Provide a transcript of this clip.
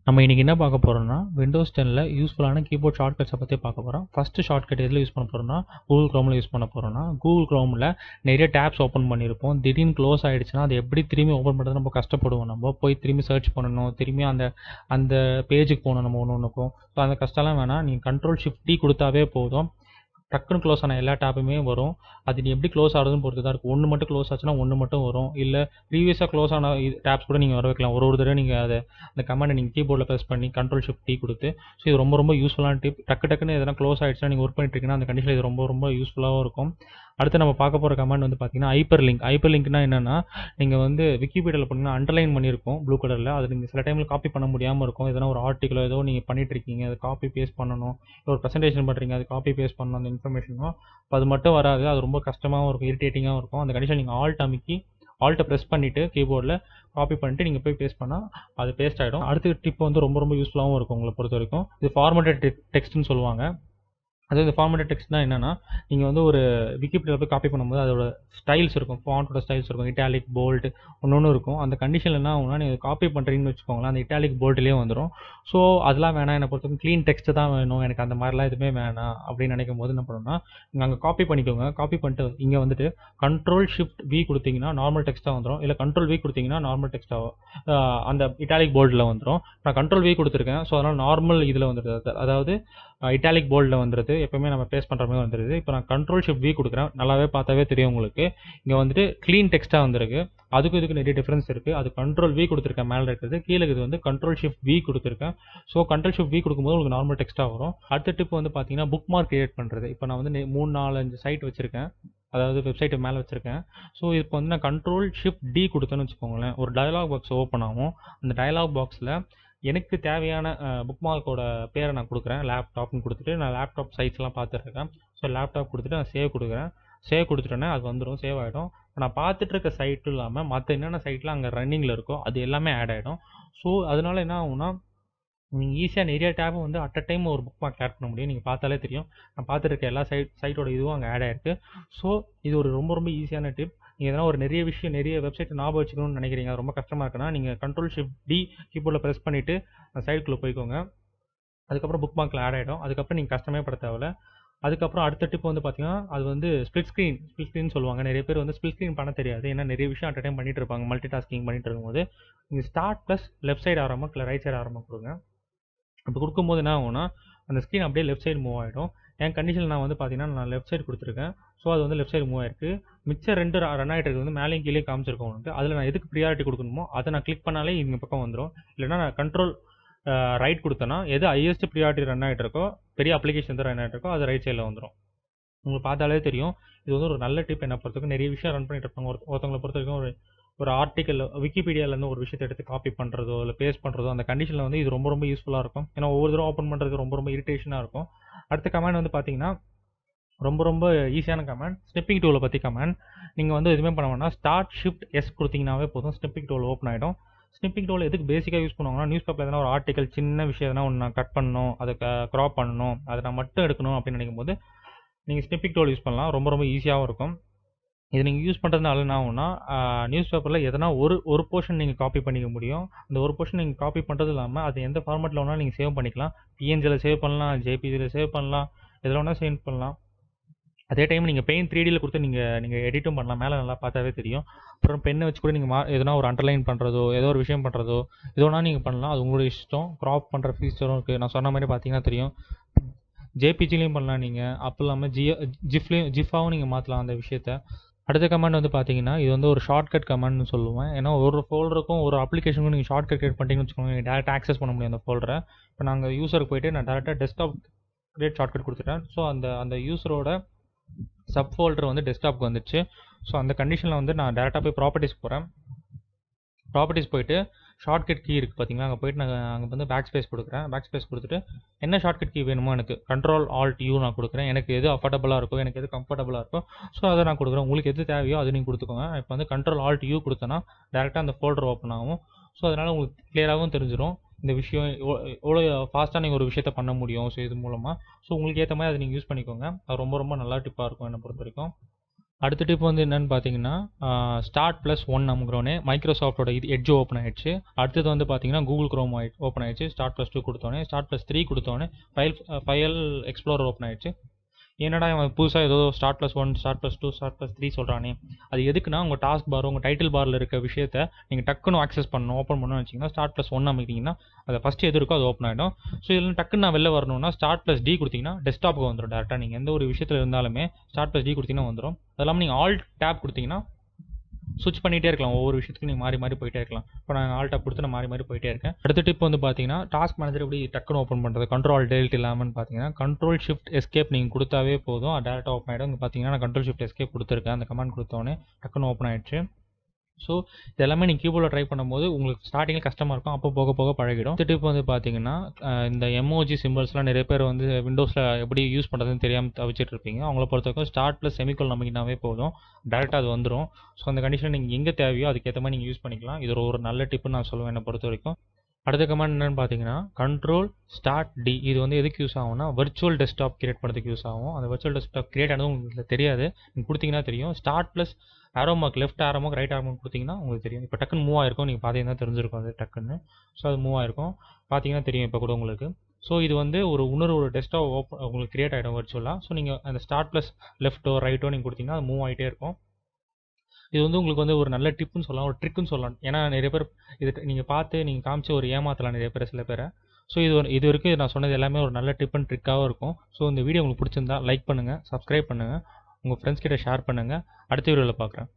நம்ம இன்றைக்கி என்ன பார்க்க போகிறோம்னா விண்டோஸ் 10ல் யூஸ்ஃபுல்லான கீபோர்ட் ஷார்ட்கட்ஸை பற்றி பார்க்க போகிறோம். ஃபஸ்ட்டு ஷார்ட்கட் எதில் யூஸ் பண்ண போகிறோம்னா கூகுள் க்ரோமில் யூஸ் பண்ண போகிறோம்னா கூகுள் க்ரோமில் நிறைய டேப்ஸ் ஓப்பன் பண்ணியிருப்போம். திடீர்னு க்ளோஸ் ஆகிடுச்சுன்னா அது எப்படி திரும்பி ஓப்பன் பண்ணுறது நம்ம கஷ்டப்படுவோம். நம்ம போய் திரும்பி சர்ச் பண்ணணும், திரும்பி அந்த பேஜுக்கு போகணும் நம்ம ஒன்றுக்கும். ஸோ அந்த கஷ்டம்லாம் வேணாம். நீங்கள் Ctrl+Shift+T கொடுத்தாவே போதும், டக்குன்னு க்ளோஸ் ஆன எல்லா டேப்புமே வரும். அது நீ எப்படி க்ளோஸ் ஆகுதுன்னு பொறுத்து தான் இருக்குது. ஒன்று மட்டும் க்ளோஸ் ஆச்சுன்னா ஒன்று மட்டும் வரும், இல்லை ப்ரீவியஸாக க்ளோஸ் ஆன டேப்ஸ் கூட நீங்கள் வர வைக்கலாம். ஒரு தடவை நீங்கள் அந்த கமெண்டை நீங்கள் கீபோர்டில் ப்ரெஸ் பண்ணி Ctrl+Shift+T கொடுத்து. ஸோ இது ரொம்ப யூஸ்ஃபுல்லான டிப். டக்குன்னு எதனா க்ளோஸ் ஆகிடுச்சுன்னா நீங்கள் ஒர்க் பண்ணிட்டு இருக்கீங்கன்னா அந்த கண்டிஷனில் இது ரொம்ப யூஸ்ஃபுல்லாகவும் இருக்கும். அடுத்து நம்ம பார்க்க போகிற கமெண்ட் வந்து பார்த்தீங்கன்னா ஹைப்பர்லிங்க்னா என்னென்னா, நீங்கள் வந்து விக்கிபீடியாவில் பார்த்தீங்கன்னா அண்டர்லைன் பண்ணியிருக்கோம் ப்ளூ கலரில். அது நீங்கள் சில டைமில் காப்பி பண்ண முடியாமல் இருக்கும். எதனா ஒரு ஆர்டிக்கலோ ஏதோ நீங்கள் பண்ணிட்டு இருக்கீங்க, அதை காப்பி பேஸ்ட் பண்ணணும். ஒரு ப்ரெசன்டேஷன் பண்ணுறீங்க, அது காப்பி பேஸ்ட் பண்ணணும் அந்த இன்ஃபர்மேஷனும். அது மட்டும் வராது, அது ரொம்ப கஷ்டமாகவும் இருக்கும், இரிட்டேட்டிங்காகவும் இருக்கும். அந்த கண்டிஷன் நீங்கள் ஆல்ட்டை ப்ரெஸ் பண்ணிவிட்டு கீபோர்டில் காப்பி பண்ணிட்டு நீங்கள் போய் பேஸ்ட் பண்ணால் அது பேஸ்ட் ஆகிடும். அடுத்த டிப் வந்து ரொம்ப யூஸ்ஃபுல்லாகவும் இருக்கும் உங்களை பொறுத்த வரைக்கும். இது ஃபார்மேட்டட் டெக்ஸ்ட்னு சொல்லுவாங்க. அதாவது இந்த ஃபார்மேட்டட் டெக்ஸ்ட்னா என்னன்னா, நீங்கள் வந்து ஒரு விக்கிபீடியாவில் போய் காப்பி பண்ணும்போது அதோட ஸ்டைல்ஸ் இருக்கும், ஃபாண்ட்டோட ஸ்டைல்ஸ் இருக்கும், இட்டாலிக் போல்ட் ஒன்று இருக்கும். அந்த கண்டிஷனில் என்ன ஆகும்னா, நீங்கள் காப்பி பண்ணுறீங்கன்னு வச்சுக்கோங்களேன், அந்த இட்டாலிக் போல்ட்லேயே வந்துடும். ஸோ அதெல்லாம் வேணாம், என்னை பொறுத்தவரைக்கும் க்ளீன் டெக்ஸ்ட் தான் வேணும், எனக்கு அந்த மாதிரிலாம் எதுவுமே வேணாம் அப்படின்னு நினைக்கும் போது என்ன பண்ணணும்னா, நீங்கள் அங்கே காப்பி பண்ணிக்கோங்க. காப்பி பண்ணிட்டு இங்கே வந்துட்டு Ctrl+Shift+V கொடுத்தீங்கன்னா நார்மல் டெக்ஸ்ட்டாக வந்துடும், இல்லை Ctrl+V கொடுத்தீங்கன்னா நார்மல் டெக்ஸ்ட்டாக அந்த இட்டாலிக் போல்டில் வந்துடும். நான் Ctrl+V கொடுத்துருக்கேன், ஸோ அதனால் நார்மல் இதில் வந்துடுது, அதாவது இட்டாலிக் போல்டில் வந்துடுது. எப்பவுமே நம்ம பேஸ்ட் பண்ணுற மாதிரி வந்துடுது. இப்போ நான் Ctrl+Shift+V கொடுக்குறேன், நல்லாவே பார்த்தாவே தெரியும் உங்களுக்கு. இங்கே வந்துட்டு க்ளீன் டெக்ஸ்ட்டாக வந்திருக்கு. இதுக்கு நிறைய டிஃப்ரென்ஸ் இருக்குது. அது Ctrl+V கொடுத்துருக்கேன் மேலே இருக்கிறது, கீழே இது வந்து Ctrl+Shift+V கொடுத்துருக்கேன். ஸோ Ctrl+Shift+V கொடுக்கும்போது உங்களுக்கு நார்மல் டெக்ஸ்ட்டாக வரும். அடுத்த டிப் வந்து பார்த்தீங்கன்னா புக் மார்க் கிரியேட் பண்ணுறது. இப்போ நான் வந்து 3-4-5 சைட் வச்சுருக்கேன், அதாவது வெப்சைட்டு மேலே வச்சுருக்கேன். ஸோ இப்போ வந்து நான் Ctrl+Shift+D கொடுத்தேன்னு வச்சுக்கோங்களேன், ஒரு டயலாக் பாக்ஸ் ஓப்பன் ஆகும். அந்த டயலாக் பாக்ஸில் எனக்கு தேவையான புக் மார்க்கோட பேரை நான் கொடுக்குறேன், லேப்டாப்னு கொடுத்துட்டு நான் லேப்டாப் சைட்ஸ்லாம் பார்த்துட்ருக்கேன். ஸோ லேப்டாப் கொடுத்துட்டு நான் சேவ் கொடுக்குறேன். சேவ் கொடுத்துட்டோன்னே அது வந்துடும், சேவ் ஆகிடும். இப்போ நான் பார்த்துட்டு இருக்க சைட்டும் இல்லாமல் மற்ற என்னென்ன சைட்லாம் அங்கே ரன்னிங்கில் இருக்கோ அது எல்லாமே ஆட் ஆகிடும். ஸோ அதனால என்ன ஆகும்னா, நீங்கள் ஈஸியாக நிறைய டேபை வந்து அட் அ டைம் ஒரு புக் மார்க் ஆட் பண்ண முடியும். நீங்கள் பார்த்தாலே தெரியும், நான் பார்த்துட்டு இருக்க எல்லா சைட்டோட இதுவும் அங்கே ஆட் ஆகிருக்கு. ஸோ இது ஒரு ரொம்ப ஈஸியான டிப். நீங்கள் எதனா ஒரு நிறைய வெப்சைட் ஞாபகம் வச்சுக்கணும்னு நினைக்கிறீங்க, ரொம்ப கஷ்டமாக இருக்குன்னா நீங்கள் Ctrl+Shift+D கீபோர்டில் ப்ரெஸ் பண்ணிவிட்டு அந்த சைட்டுக்குள்ளே போய்க்கோங்க. அதுக்கப்புறம் புக் மார்க்கில் ஆட் ஆகிடும். அதுக்கப்புறம் நீங்கள் கஷ்டமே பட தேவையில்ல. அதுக்கப்புறம் அடுத்த டிப் வந்து பார்த்தீங்கன்னா, அது வந்து ஸ்பிளிட் ஸ்க்ரீன் சொல்லுவாங்க. நிறைய பேர் வந்து ஸ்பிளிட் ஸ்க்ரீன் பண்ண தெரியாது, ஏன்னா நிறைய விஷயம் அட் அ டைம் பண்ணிட்டு இருப்பாங்க, மல்டி டாஸ்கிங் பண்ணிட்டு இருக்கும்போது. நீங்கள் ஸ்டார்ட் ப்ளஸ் லெஃப்ட் சைடு ஆரம்பம் இல்லை ரைட் சைடு ஆரம்பம் கொடுங்க. அப்போ கொடுக்கும்போது என்ன ஆகும்னா, அந்த ஸ்க்ரீன் அப்படியே லெஃப்ட் சைடு மூவ் ஆகிடும். என் கண்டிஷனில் நான் வந்து பார்த்தீங்கன்னா நான் லெஃப்ட் சைடு கொடுத்துருக்கேன். ஸோ அது வந்து லெஃப்ட் சைடு மூவ் ஆயிருக்கு. மிச்சம் 2 ரன் ஆகிட்டு இருக்குது வந்து மேலேயும் கீழே காமிச்சிருக்கோம் உங்களுக்கு. அதில் நான் எதுக்கு ப்ரியாரிட்டி கொடுக்கணுமோ அதை நான் கிளிக் பண்ணாலே இந்த பக்கம் வந்துடும். இல்லைனா நான் கண்ட்ரோல் ரைட் கொடுத்தேன்னா எது ஹையஸ்ட் ப்ரியாரிட்டி ரன் ஆகிட்டு இருக்கோ, பெரிய அப்ளிகேஷன் தான் ரன் ஆகிட்டு இருக்கோ, அது ரைட் சைடில் வந்துடும். உங்களுக்கு பார்த்தாலே தெரியும். இது வந்து ஒரு நல்ல டிப். என்னை பொறுத்தவரைக்கும் நிறைய விஷயம் ரன் பண்ணிட்டு இருப்பாங்க. ஒருத்தவங்களை பொறுத்த வரைக்கும் ஒரு ஆர்டிக்கல் விக்கிபீடியாவிலேருந்து ஒரு விஷயத்தை எடுத்து காப்பி பண்ணுறதோ இல்லை பேஸ்ட் பண்ணுறதோ, அந்த கண்டிஷனில் வந்து இது ரொம்ப யூஸ்ஃபுல்லாக இருக்கும். ஏன்னா ஒவ்வொரு தடவை ஓப்பன் பண்ணுறதுக்கு ரொம்ப இரிட்டேஷனாக இருக்கும். அடுத்த கமெண்ட் வந்து பார்த்தீங்கன்னா ரொம்ப ஈஸியான கமெண்ட், ஸ்னிப்பிங் டூலை பற்றி கமெண்ட். நீங்கள் வந்து எதுவுமே பண்ண வேணா, Start+Shift+S கொடுத்தீங்கன்னாவே போதும், ஸ்னிப்பிங் டூல் ஓப்பன் ஆகிடும். ஸ்னிப்பிங் டூல் எதுக்கு பேசிக்காக யூஸ் பண்ணுவாங்கன்னா, நியூஸ் பேப்பரில் எதனா ஒரு ஆர்டிக்கல் சின்ன விஷயம் எதனா ஒன்று நான் கட் பண்ணணும், அதை க்ராப் பண்ணணும், அதை நான் மட்டும் எடுக்கணும் அப்படின்னு நினைக்கும் போது நீங்கள் ஸ்னிப்பிங் டூல் யூஸ் பண்ணலாம். ரொம்ப ஈஸியாகவும் இருக்கும். இது நீங்கள் யூஸ் பண்ணுறதுனால என்ன ஆகும்னா, நியூஸ் பேப்பரில் எதனா ஒரு போர்ஷன் நீங்கள் காப்பி பண்ணிக்க முடியும். அந்த ஒரு போர்ஷன் நீங்கள் காப்பி பண்ணுறது இல்லாமல் அது எந்த ஃபார்மேட்டில் வேணாலும் நீங்கள் சேவ் பண்ணிக்கலாம். PNGயில் சேவ் பண்ணலாம், JPGயில் சேவ் பண்ணலாம், எதில் வேணால் சேவ் பண்ணலாம். அதே டைம் நீங்கள் பெயின் 3Dயில் கொடுத்து நீங்கள் எடிட்டும் பண்ணலாம். மேலே நல்லா பார்த்தாவே தெரியும். அப்புறம் பெண்ணை வச்சு கூட நீங்கள் எதனா ஒரு அண்டர்லைன் பண்ணுறதோ, ஏதோ ஒரு விஷயம் பண்ணுறதோ, எது வேணால் நீங்கள் பண்ணலாம். அது உங்களோட இஷ்டம். க்ராப் பண்ணுற ஃபீச்சரும் இருக்குது. நான் சொன்ன மாதிரி பார்த்தீங்கன்னா தெரியும், JPGலையும் பண்ணலாம் நீங்கள். அப்போ இல்லாமல் ஜிஃபாவும் நீங்கள் மாற்றலாம் அந்த விஷயத்தை. அடுத்த கமெண்ட் வந்து பார்த்தீங்கன்னா, இது வந்து ஒரு ஷார்ட்கட் கமெண்ட்னு சொல்லுவேன். ஏன்னா ஒரு ஃபோல்டருக்கும் ஒரு அப்ளிகேஷனுக்கும் நீங்கள் ஷார்ட்கட் கிரியேட் பண்ணிட்டீங்கன்னு வச்சுக்கோங்க, நீங்கள் டேரெக்டாக ஆக்சஸ் பண்ண முடியும் அந்த ஃபோல்டரை. இப்போ நாங்கள் யூஸருக்கு போய்ட்டு நான் டேரெக்டாக டெஸ்க்டாப் கிரியேட் ஷார்ட்கட் கொடுத்துட்டேன். ஸோ அந்த யூஸரோட சப் ஃபோல்டர் வந்து டெஸ்க்டாப்க்கு வந்துச்சு. ஸோ அந்த கண்டிஷனில் வந்து நான் டேரெக்டாக போய் ப்ராப்பர்ட்டிஸ் போகிறேன். ப்ராப்பர்ட்டிஸ் போய்ட்டு ஷார்ட்கட் கீ இருக்குது பார்த்தீங்களா, அங்கே போய்ட்டு நான் அங்கே வந்து பேக் ஸ்பேஸ் கொடுக்குறேன். பேக் ஸ்பேஸ் கொடுத்துட்டு என்ன ஷார்ட்கட் கீ வேணுமோ எனக்கு Ctrl+Alt+U நான் கொடுக்குறேன். எனக்கு எது அஃபர்டபுளாக இருக்கோ, எனக்கு எது கம்ஃபர்டபுளாக இருக்கோ, ஸோ அதை நான் கொடுக்குறேன். உங்களுக்கு எது தேவையோ அது நீங்கள் கொடுத்துக்கோங்க. இப்போ வந்து Ctrl+Alt+U கொடுத்தேன்னா டேரெக்டாக அந்த ஃபோல்டர் ஓப்பன் ஆகும். ஸோ அதனால் உங்களுக்கு கிளியராகவும் தெரிஞ்சிடும் இந்த விஷயம் எவ்வளோ ஃபாஸ்ட்டாக நீங்கள் ஒரு விஷயத்தை பண்ண முடியும். ஸோ இது மூலமாக உங்களுக்கு ஏற்ற மாதிரி அதை நீங்கள் யூஸ் பண்ணிக்கோங்க. அது ரொம்ப நல்ல டிப்பாக இருக்கும் என்னை பொறுத்த வரைக்கும். அடுத்த டிப் வந்து என்னன்னு பார்த்தீங்கன்னா Start+1 அமுக்கிறோன்னே மைக்ரோசாஃப்டோட இது எட்ஜ் ஓப்பன் ஆயிடுச்சு. அடுத்தது வந்து பார்த்தீங்கன்னா கூகுள் குரோம் ஓப்பன் ஆயிடுச்சு. Start+2 கொடுத்தோன்னே Start+3 கொடுத்தோன்னே ஃபைல் எக்ஸ்ப்ளோரர் ஓப்பன் ஆயிடுச்சு. என்னடா இவன் புதுசாக ஏதோ Start+1 Start+2 Start+3 சொல்கிறானே, அது எதுக்குன்னா உங்கள் டாஸ்க் பார் உங்கள் டைட்டில் பாரில் இருக்க விஷயத்தை நீங்கள் டக்குன்னு ஆக்சஸ் பண்ணணும் ஓப்பன் பண்ணணும்னு வச்சிங்கன்னா Start+1 அமைக்கிட்டிங்கன்னா அதை ஃபஸ்ட்டு எது இருக்கோ அது ஓப்பன் ஆகிடும். ஸோ இதில் டக்குன்னு நான் வெளில வரணும்னா Start+D கொடுத்தீங்கன்னா டெஸ்க்டாப்புக்கு வந்துடும். டேரெக்டாக நீங்கள் எந்த ஒரு விஷயத்தில் இருந்தாலுமே Start+D கொடுத்தீங்கன்னா வந்துடும். அது இல்லாமல் நீங்கள் Alt டேப் கொடுத்தீங்கன்னா ஸ்விட்ச் பண்ணிகிட்டே இருக்கலாம். ஒவ்வொரு விஷயத்துக்கும் நீங்கள் மாறி மாறி போயிட்டே இருக்கலாம். இப்போ நான் Alt tab கொடுத்து நான் மாறி மாறி போயிட்டே இருக்கேன். அடுத்த டிப் வந்து பார்த்தீங்கன்னா டாஸ்க் மேனேஜர் எப்படி டக்குன்னு ஓப்பன் பண்ணுறது Ctrl+Alt இல்லாமல் பார்த்தீங்கன்னா Ctrl+Shift+Escape நீங்கள் கொடுத்தாவே போதும், டேரெக்டாக ஓப்பன் ஆகிடும். இங்கே பார்த்தீங்கன்னா நான் Ctrl+Shift+Escape கொடுத்துருக்கேன். அந்த கமாண்ட் கொடுத்தோன்னே டக்குன்னு ஓப்பன் ஆயிடுச்சு. ஸோ இதெல்லாமே நீங்கள் கீபோர்டில் ட்ரை பண்ணும்போது உங்களுக்கு ஸ்டார்டிங்கில் கஷ்டமாக இருக்கும், அப்போ போக போக பழகிடும். இந்த டிப் வந்து பார்த்தீங்கன்னா இந்த எமோஜி சிம்பிள்ஸ்லாம் நிறைய பேர் வந்து விண்டோஸில் எப்படி யூஸ் பண்ணுறதுன்னு தெரியாமல் தவிச்சிட்டு இருப்பீங்க. அவங்கள பொறுத்தவரைக்கும் Start+Semicolon நம்பிக்கினாவே போதும், டேரெக்டாக அது வந்துடும். ஸோ அந்த கண்டிஷன் நீங்கள் எங்கே தேவையோ அதுக்கேற்ற மாதிரி நீங்கள் யூஸ் பண்ணிக்கலாம். இது ஒரு நல்ல டிப்புன்னு நான் சொல்லுவேன் என்னை பொறுத்த வரைக்கும். அடுத்த கமாண்ட் என்னென்னு பார்த்தீங்கன்னா Ctrl+Start+D. இது வந்து எதுக்கு யூஸ் ஆகும்னா வர்ச்சுவல் டெஸ்க்டாப் கிரியேட் பண்ணுறதுக்கு யூஸ் ஆகும். அந்த வர்ச்சுவல் டெஸ்க்டாப் கிரியேட் ஆனது உங்களுக்கு தெரியாது, நீங்கள் கொடுத்தீங்கன்னா தெரியும். Start+arrow mark left arrow mark right arrow mark கொடுத்தீங்கன்னா உங்களுக்கு தெரியும். இப்போ டக்குன்னு மூவ் ஆயிருக்கும், நீங்கள் பார்த்தீங்கன்னா தெரிஞ்சிருக்கும் அது டக்குன்னு. ஸோ அது மூவ் ஆயிருக்கும், பார்த்தீங்கன்னா தெரியும் இப்போ கூட உங்களுக்கு. ஸோ இது வந்து ஒரு டெஸ்க்டாப் உங்களுக்கு கிரியேட் ஆகிடும் வர்ச்சுவலாக. ஸோ நீங்கள் அந்த Start+லெஃப்ட்டோ ரைட்டோ நீங்கள் கொடுத்தீங்கன்னா அது மூவ் ஆகிட்டே இருக்கும். இது வந்து உங்களுக்கு வந்து ஒரு நல்ல டிப்புன்னு சொல்லலாம், ஒரு ட்ரிக்குன்னு சொல்லலாம். ஏன்னா நிறைய பேர் இது நீங்கள் பார்த்து நீங்கள் காமிச்சு ஒரு ஏமாற்றலாம் நிறைய பேர், சில பேரை. ஸோ இது வரைக்கும் நான் சொன்னது எல்லாமே ஒரு நல்ல டிப் அண்ட் ட்ரிக்காகவும் இருக்கும். ஸோ இந்த வீடியோ உங்களுக்கு பிடிச்சிருந்தா லைக் பண்ணுங்கள், சப்ஸ்கிரைப் பண்ணுங்கள், உங்கள் ஃப்ரெண்ட்ஸ் கிட்ட ஷேர் பண்ணுங்கள். அடுத்த வீடியோவில் பார்க்குறேன்.